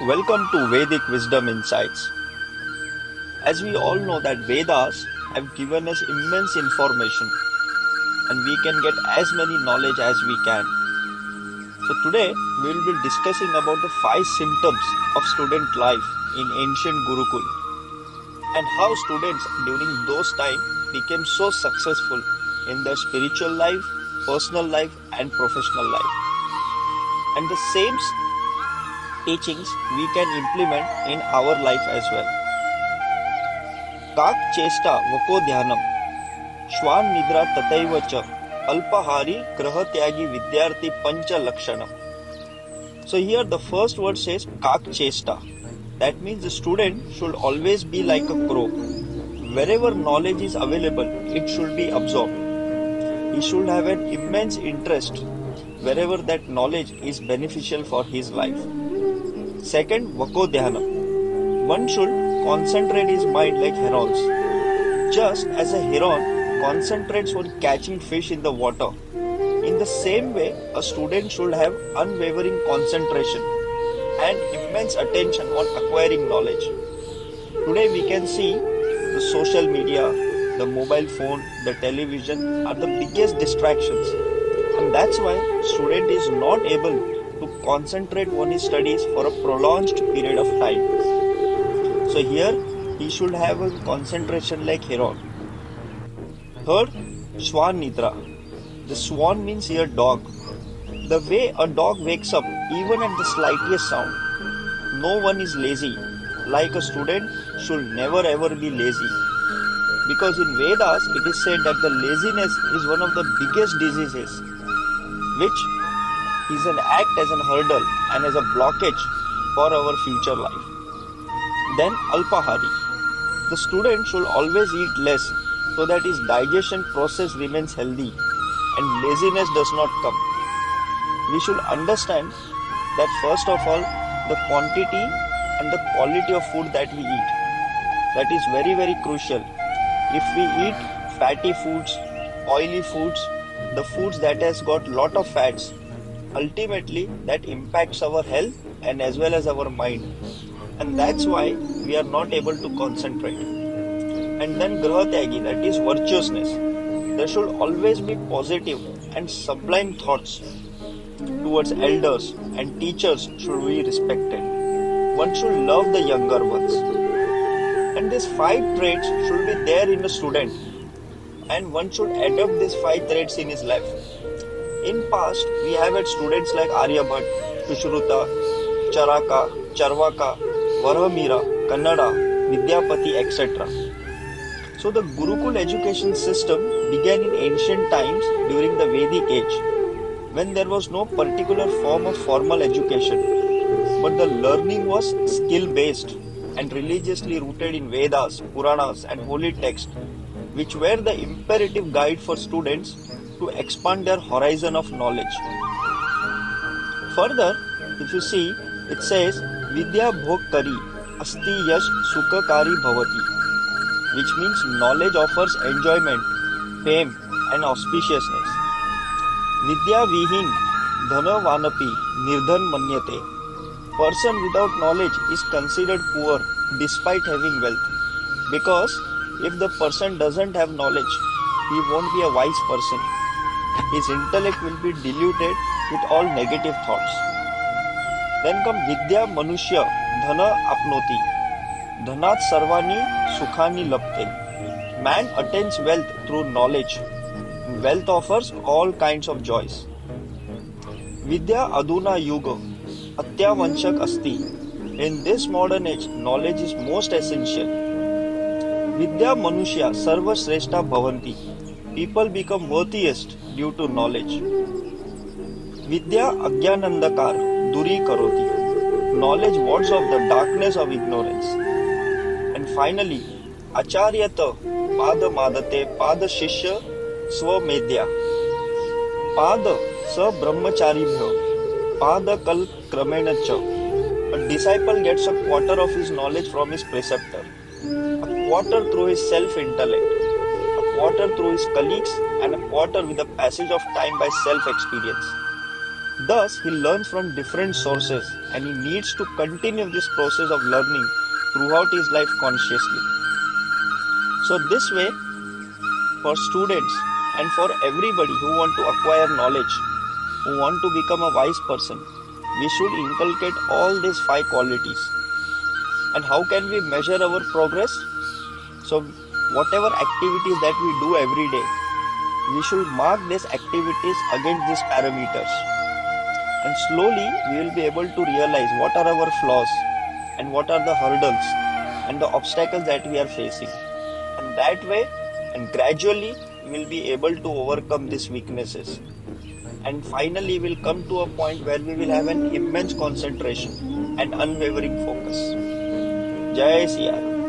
Welcome to Vedic Wisdom Insights. As we all know that Vedas have given us immense information and we can get as many knowledge as we can. So today we will be discussing about the 5 symptoms of student life in ancient Gurukul and how students during those times became so successful in their spiritual life, personal life and professional life. And the same teachings we can implement in our life as well. Kak chesta vako dhyanam, shwan nidra tataiva cha, alpahari grahatyagi vidyarthi pancha lakshanam. So here the first word says kak chesta. That means the student should always be like a crow. Wherever knowledge is available, it should be absorbed. He should have an immense interest wherever that knowledge is beneficial for his life. Second, vako dhyanam. One should concentrate his mind like herons. Just as a heron concentrates on catching fish in the water, in the same way, a student should have unwavering concentration and immense attention on acquiring knowledge. Today we can see the social media, the mobile phone, the television are the biggest distractions, and that's why student is not able to concentrate on his studies for a prolonged period of time. So here he should have a concentration like heron. Third, Swan Nidra. The swan means here dog. The way a dog wakes up even at the slightest sound. No one is lazy. Like a student should never ever be lazy. Because in Vedas it is said that the laziness is one of the biggest diseases which is an act as an hurdle and as a blockage for our future life. Then Alpahari. The student should always eat less so that his digestion process remains healthy and laziness does not come. We should understand that first of all the quantity and the quality of food that we eat. That is very, very crucial. If we eat fatty foods, oily foods, the foods that has got lot of fats, ultimately that impacts our health and as well as our mind, and that's why we are not able to concentrate. And then grahatyagi, that is virtuousness. There should always be positive and sublime thoughts towards elders, and teachers should be respected. One should love the younger ones, and these 5 traits should be there in a student, and one should adopt these 5 traits in his life. In past, we have had students like Aryabhat, Sushruta, Charaka, Charvaka, Varahamira, Kannada, Vidyapati, etc. So the Gurukul education system began in ancient times during the Vedic age, when there was no particular form of formal education, but the learning was skill-based and religiously rooted in Vedas, Puranas and holy texts, which were the imperative guide for students to expand their horizon of knowledge. Further, if you see, it says Vidya Bhogkari Asti Yash Sukhakari Bhavati, which means knowledge offers enjoyment, fame and auspiciousness. Vidya Vihin Dhana Vanapi Nirdhan Manyate. Person without knowledge is considered poor despite having wealth, because if the person doesn't have knowledge, he won't be a wise person. His intellect will be diluted with all negative thoughts. Then come Vidya Manushya Dhana Apnoti. Dhanat Sarvani Sukhani Lapte. Man attains wealth through knowledge. Wealth offers all kinds of joys. Vidya Aduna Yuga Atyavanshak Asti. In this modern age, knowledge is most essential. Vidya Manushya Sarva Shrestha Bhavanti. People become worthiest due to knowledge. Vidya Agyanandakar Duri Karoti. Knowledge wards off the darkness of ignorance. And finally, Acharyata Pada Madate Pada Shishya Swamedya. Pada Sa Brahmacharibhya Pada Kal Kramena Cha. A disciple gets a quarter of his knowledge from his preceptor, a quarter through his self-intellect, a quarter through his colleagues, and a quarter with the passage of time by self-experience. Thus, he learns from different sources and he needs to continue this process of learning throughout his life consciously. So this way, for students and for everybody who want to acquire knowledge, who want to become a wise person, we should inculcate all these 5 qualities. And how can we measure our progress? So whatever activities that we do every day, we should mark these activities against these parameters. And slowly we will be able to realize what are our flaws and what are the hurdles and the obstacles that we are facing. And that way, and gradually, we will be able to overcome these weaknesses. And finally, we will come to a point where we will have an immense concentration and unwavering focus. Jai Siya Ram.